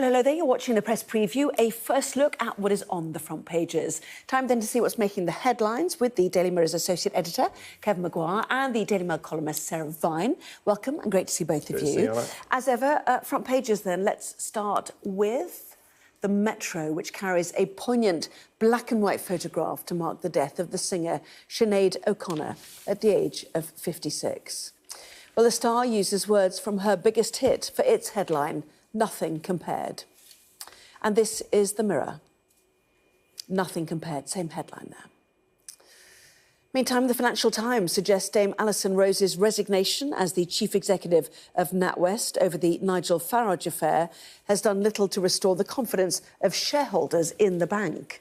Well, hello there. You're watching the press preview, a first look at what is on the front pages. Time then to see what's making the headlines with the Daily Mirror's associate editor, Kevin Maguire, and the Daily Mail columnist, Sarah Vine. Welcome and great to see both of you. As ever, front pages then, let's start with the Metro, which carries a poignant black and white photograph to mark the death of the singer Sinead O'Connor at the age of 56. Well, the Star uses words from her biggest hit for its headline, Nothing Compared. And this is the Mirror. Nothing compared, same headline there. Meantime, the Financial Times suggests Dame Alison Rose's resignation as the chief executive of NatWest over the Nigel Farage affair has done little to restore the confidence of shareholders in the bank.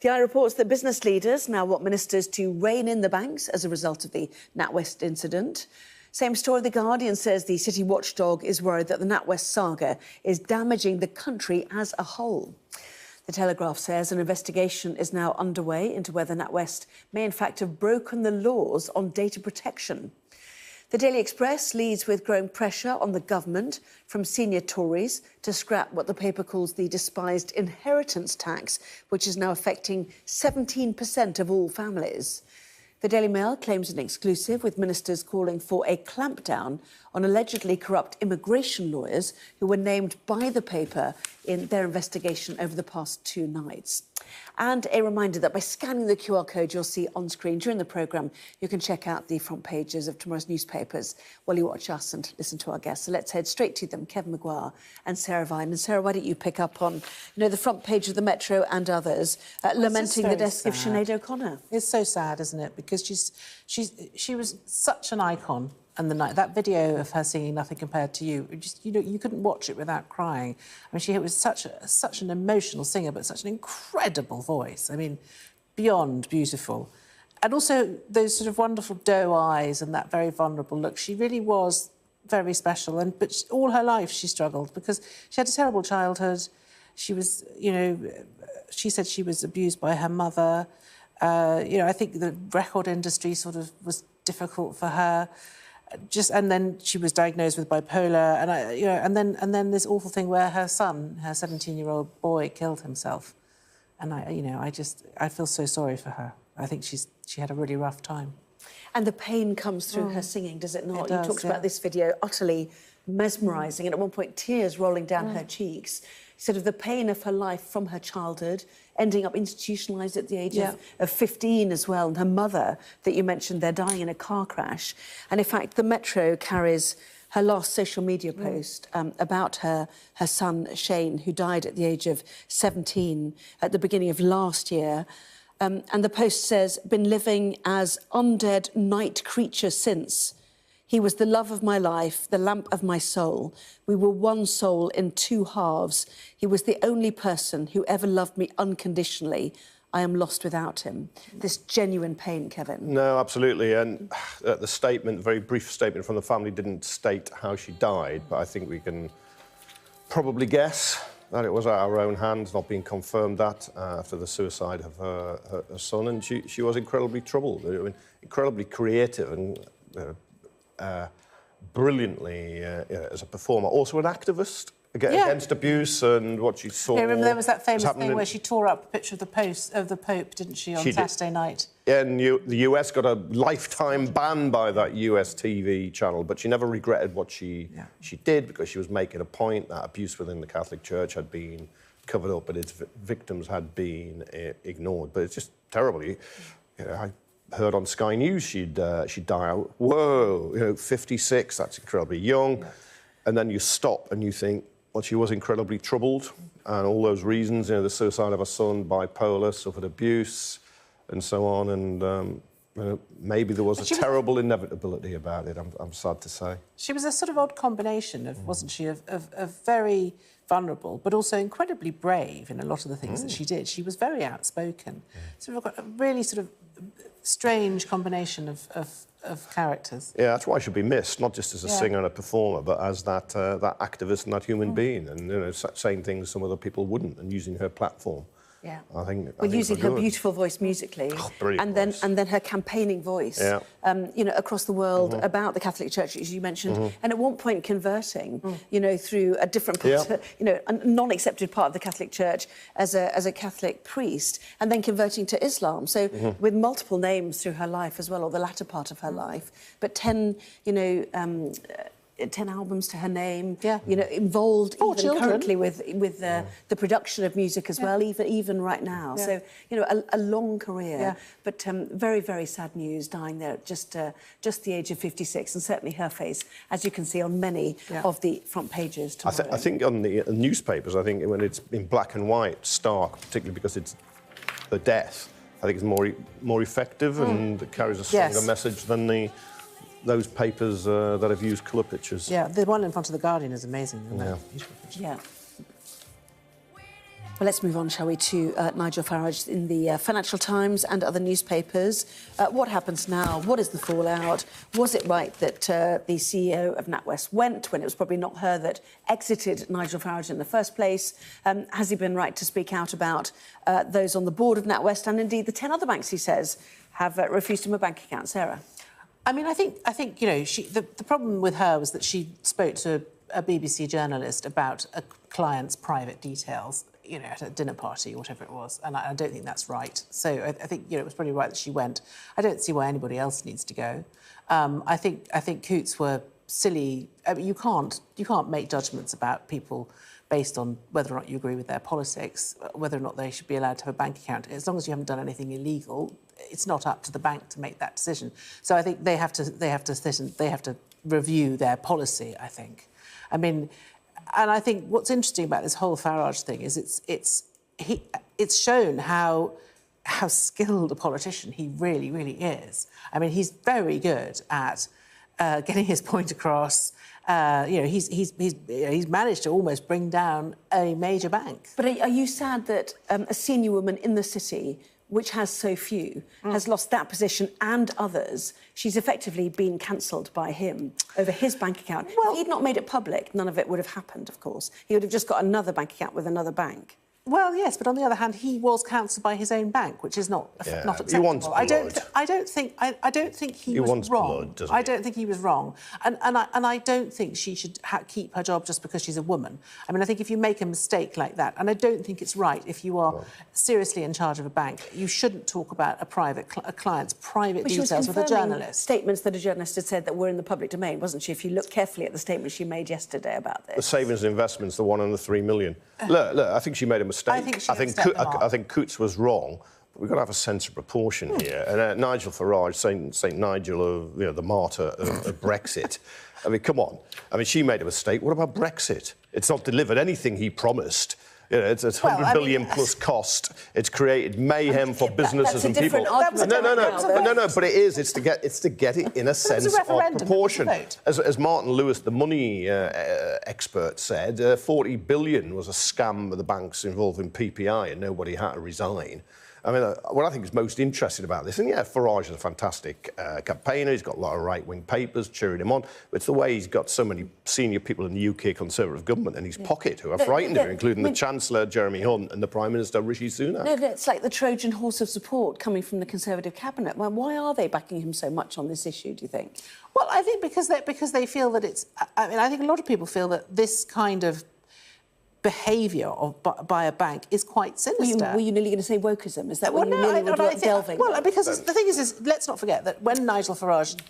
The Eye reports that business leaders now want ministers to rein in the banks as a result of the NatWest incident. Same story, The Guardian says the city watchdog is worried that the NatWest saga is damaging the country as a whole. The Telegraph says an investigation is now underway into whether NatWest may in fact have broken the laws on data protection. The Daily Express leads with growing pressure on the government from senior Tories to scrap what the paper calls the despised inheritance tax, which is now affecting 17% of all families. The Daily Mail claims an exclusive with ministers calling for a clampdown on allegedly corrupt immigration lawyers who were named by the paper in their investigation over the past 2 nights. And a reminder that by scanning the QR code you'll see on screen during the programme, you can check out the front pages of tomorrow's newspapers while you watch us and listen to our guests. So let's head straight to them, Kevin Maguire and Sarah Vine. And Sarah, why don't you pick up on, the front page of the Metro and others, lamenting the death of Sinead O'Connor. It's so sad, isn't it? Because she was such an icon. And that video of her singing "Nothing Compared to You," you couldn't watch it without crying. I mean, she was such an emotional singer, but such an incredible voice. I mean, beyond beautiful, and also those sort of wonderful doe eyes and that very vulnerable look. She really was very special. But all her life she struggled because she had a terrible childhood. She was, she said she was abused by her mother. I think the record industry sort of was difficult for her. And then she was diagnosed with bipolar, and then this awful thing where her son, her 17-year-old boy, killed himself, and I feel so sorry for her. I think she had a really rough time. And the pain comes through her singing, does it not? It does, you talked about this video, utterly mesmerising, and at one point tears rolling down her cheeks. Sort of the pain of her life from her childhood, ending up institutionalised at the age of 15 as well. And her mother, that you mentioned, they're dying in a car crash. And in fact, the Metro carries her last social media post about her son, Shane, who died at the age of 17 at the beginning of last year. And the post says, been living as undead night creature since. He was the love of my life, the lamp of my soul. We were one soul in 2 halves. He was the only person who ever loved me unconditionally. I am lost without him. This genuine pain, Kevin. No, absolutely. And the statement, very brief statement from the family, didn't state how she died, but I think we can probably guess that it was at her own hands, not being confirmed that after the suicide of her son. And she was incredibly troubled, incredibly creative and brilliantly as a performer, also an activist against abuse and what she saw. I remember there was that famous thing where she tore up a picture of the Pope, didn't she, on Saturday night? Yeah, and the US got a lifetime ban by that US TV channel, but she never regretted what she did because she was making a point that abuse within the Catholic Church had been covered up and its victims had been ignored. But it's just terrible. I heard on Sky News she'd die out. Whoa, 56, that's incredibly young. Yeah. And then you stop and you think, well, she was incredibly troubled, and all those reasons, the suicide of her son, bipolar, suffered abuse, and so on, and maybe there was a terrible inevitability about it, I'm sad to say. She was a sort of odd combination of, wasn't she, of very vulnerable, but also incredibly brave in a lot of the things that she did. She was very outspoken. So we've got a really sort of strange combination of characters. Yeah, that's why she should be missed, not just as a singer and a performer, but as that activist and that human being, and saying things some other people wouldn't, and using her platform Yeah. I think. Well, using her good. beautiful voice musically, brilliant and voice. then her campaigning voice, Yeah. you know, across the world about the Catholic Church, as you mentioned, and at one point converting, you know, through a different part, Yeah. you know, a non-accepted part of the Catholic Church as a Catholic priest, and then converting to Islam. So with multiple names through her life as well, or the latter part of her life, but 10, you know. 10 albums to her name, you know, involved Four even children. currently with the production of music as well, even right now. So, you know, a long career, but very, very sad news, dying there at just the age of 56, and certainly her face, as you can see on many of the front pages tomorrow. I think on the newspapers, I think when it's in black and white, stark, particularly because it's the death, I think it's more effective and it carries a stronger message than those papers that have used colour pictures. Yeah, the one in front of The Guardian is amazing. Isn't it? Yeah. Well, let's move on, shall we, to Nigel Farage in the Financial Times and other newspapers. What happens now? What is the fallout? Was it right that the CEO of NatWest went when it was probably not her that exited Nigel Farage in the first place? Has he been right to speak out about those on the board of NatWest and indeed the 10 other banks, he says, have refused him a bank account? Sarah? I mean, I think you know, the problem with her was that she spoke to a BBC journalist about a client's private details, you know, at a dinner party or whatever it was, and I don't think that's right. So I think, you know, it was probably right that she went. I don't see why anybody else needs to go. I think Coutts were silly. I mean, you can't make judgments about people based on whether or not you agree with their politics, whether or not they should be allowed to have a bank account. As long as you haven't done anything illegal, it's not up to the bank to make that decision. So I think they have to sit and they have to review their policy, I think. I mean, and I think what's interesting about this whole Farage thing is it's shown how skilled a politician he really, really is. I mean, he's very good at getting his point across. You know, he's managed to almost bring down a major bank. But are you sad that a senior woman in the city, which has so few, has lost that position and others? She's effectively been cancelled by him over his bank account. Well, if he'd not made it public, none of it would have happened, of course. He would have just got another bank account with another bank. Well, yes, but on the other hand, he was cancelled by his own bank, which is not acceptable. He wants blood. I don't think he was wants wrong. blood, doesn't he? I don't think he was wrong, and I don't think she should keep her job just because she's a woman. I mean, I think if you make a mistake like that, and I don't think it's right if you are seriously in charge of a bank, you shouldn't talk about a client's private details with a journalist. Statements that a journalist had said that were in the public domain, wasn't she? If you look carefully at the statement she made yesterday about this. The savings and investments, the 1 and the 3 million. Look, I think she made a mistake. I think Coutts was wrong. But we've got to have a sense of proportion here. And Nigel Farage, Saint Nigel, of, you know, the martyr of Brexit. I mean, come on. I mean, she made a mistake. What about Brexit? It's not delivered anything he promised. You know, it's 100 billion plus cost. It's created mayhem for businesses and people. No, but it is. It's to get it in a sense of proportion. As Martin Lewis, the money expert, said, 40 billion was a scam of the banks involved in PPI, and nobody had to resign. I mean, what I think is most interesting about this, and yeah, Farage is a fantastic campaigner. He's got a lot of right-wing papers cheering him on. But it's the way he's got so many senior people in the UK Conservative government in his pocket who are frightened of him, including the Chancellor, Jeremy Hunt, and the Prime Minister, Rishi Sunak. No, it's like the Trojan horse of support coming from the Conservative cabinet. Well, why are they backing him so much on this issue, do you think? Well, I think because they feel that it's... I mean, I think a lot of people feel that this kind of behaviour by a bank is quite sinister. Were you nearly going to say wokeism? Is that what you nearly were delving? Well, because the thing is, let's not forget that when Nigel Farage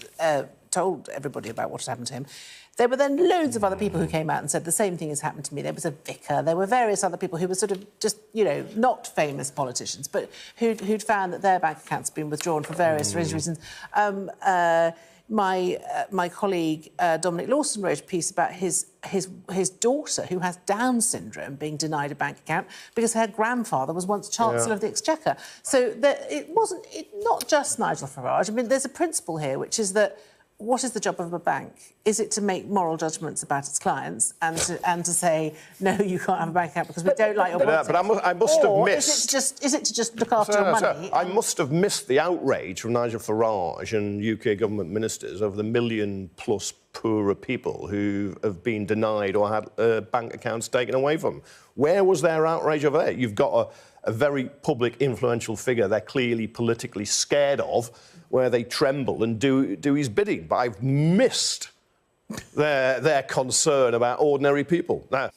told everybody about what had happened to him, there were then loads of other people who came out and said the same thing has happened to me. There was a vicar, there were various other people who were sort of just, you know, not famous politicians, but who'd found that their bank accounts had been withdrawn for various reasons. My colleague Dominic Lawson wrote a piece about his daughter who has Down syndrome being denied a bank account because her grandfather was once Chancellor of the Exchequer. So not just Nigel Farage. I mean, there's a principle here, which is that what is the job of a bank? Is it to make moral judgments about its clients and to say, no, you can't have a bank account because we don't like your politics? But I must have missed... Is it to just look after your money? I must have missed the outrage from Nigel Farage and UK government ministers over the £1 million+ poorer people who have been denied or had bank accounts taken away from them. Where was their outrage over there? You've got a very public, influential figure they're clearly politically scared of, where they tremble and do his bidding. But I've missed their concern about ordinary people. Now,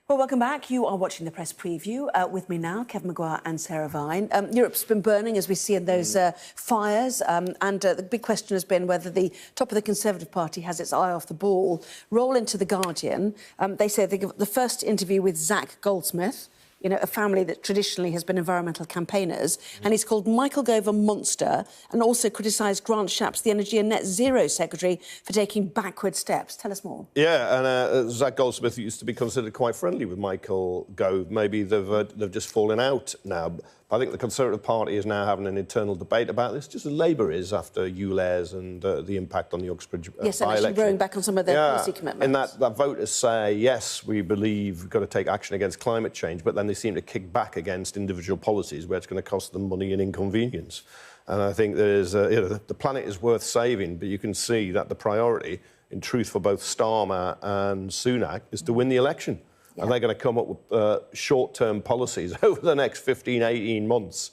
well, welcome back. You are watching the press preview. With me now, Kevin Maguire and Sarah Vine. Europe's been burning, as we see in those fires, and the big question has been whether the top of the Conservative Party has its eye off the ball. Roll into The Guardian. They say they give the first interview with Zach Goldsmith, you know, a family that traditionally has been environmental campaigners, and he's called Michael Gove a monster and also criticised Grant Shapps, the Energy and Net Zero Secretary, for taking backward steps. Tell us more. Yeah, and Zach Goldsmith used to be considered quite friendly with Michael Gove. Maybe they've just fallen out now. I think the Conservative Party is now having an internal debate about this, just as Labour is after ULEZ and the impact on the Uxbridge yes, by-election. and rowing back on some of their policy commitments. And that voters say, yes, we believe we've got to take action against climate change, but then they seem to kick back against individual policies where it's going to cost them money and inconvenience. And I think there's, the planet is worth saving, but you can see that the priority, in truth, for both Starmer and Sunak is to win the election. Yeah. And they're going to come up with short-term policies over the next 15, 18 months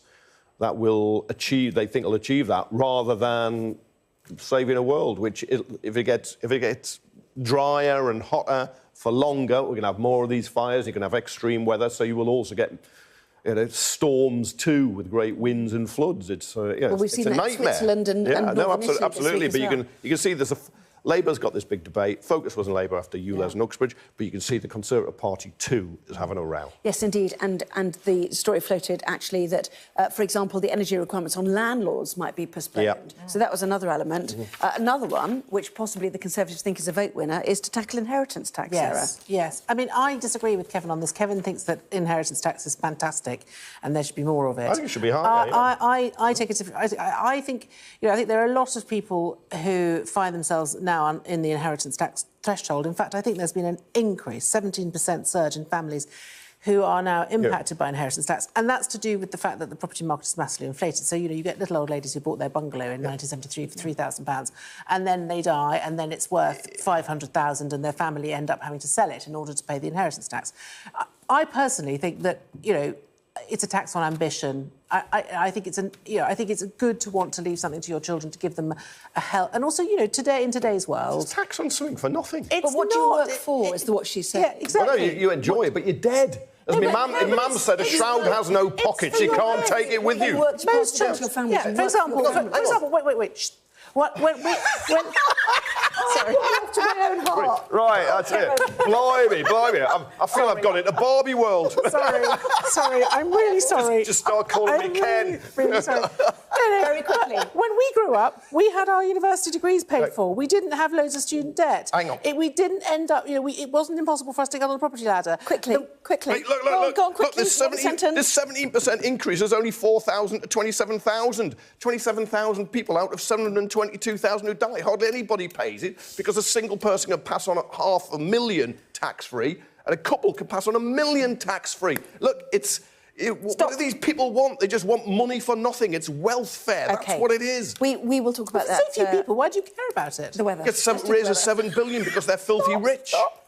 that will achieve, they think will achieve that, rather than saving a world, which, if it gets drier and hotter for longer, we're going to have more of these fires, you're going to have extreme weather, so you will also get storms too, with great winds and floods. It's, well, we've seen a that nightmare. Switzerland and absolutely. But well. you can see there's Labour's got this big debate. Focus was on Labour after ULEZ and Uxbridge, but you can see the Conservative Party too is having a row. Yes, indeed, and the story floated actually that, for example, the energy requirements on landlords might be postponed. Yeah. So that was another element. Another one, which possibly the Conservatives think is a vote winner, is to tackle inheritance tax. Yes, Sarah. yes. I mean, I disagree with Kevin on this. Kevin thinks that inheritance tax is fantastic, and there should be more of it. I think it should be higher. I take it. I think I think there are a lot of people who find themselves now in the inheritance tax threshold. In fact, I think there's been an increase, 17% surge in families who are now impacted by inheritance tax. And that's to do with the fact that the property market is massively inflated. So, you get little old ladies who bought their bungalow in 1973 for £3,000, and then they die, and then it's worth £500,000, and their family end up having to sell it in order to pay the inheritance tax. I personally think that, it's a tax on ambition. I think it's I think it's good to want to leave something to your children, to give them a help, and also in today's world, it's a tax on something for nothing. But what do you work for? Is what she said. Yeah, exactly. Well, no, you enjoy it, but you're dead. As my mum said, a shroud has no pockets. You can't take it with you. Most children, for example, wait. Shh. When sorry, to my own heart. Right, that's it. Blimey. I feel I've got into Barbie world. Sorry, I'm really sorry. Just start calling me Ken. Really sorry. No, very quickly. When we grew up, we had our university degrees paid for. We didn't have loads of student debt. Hang on. We didn't end up, it wasn't impossible for us to get on the property ladder. Quickly. Hey, look. Go on quickly. This 17% increase is only 4,000 to 27,000. 27,000 people out of 722,000 who die. Hardly anybody pays it because a single person can pass on $500,000 tax-free and a couple can pass on $1 million tax-free. Look, what do these people want? They just want money for nothing. It's welfare. That's what it is. We will talk about that. So few people. Why do you care about it? The weather. Raise $7 billion because they're filthy rich. Stop.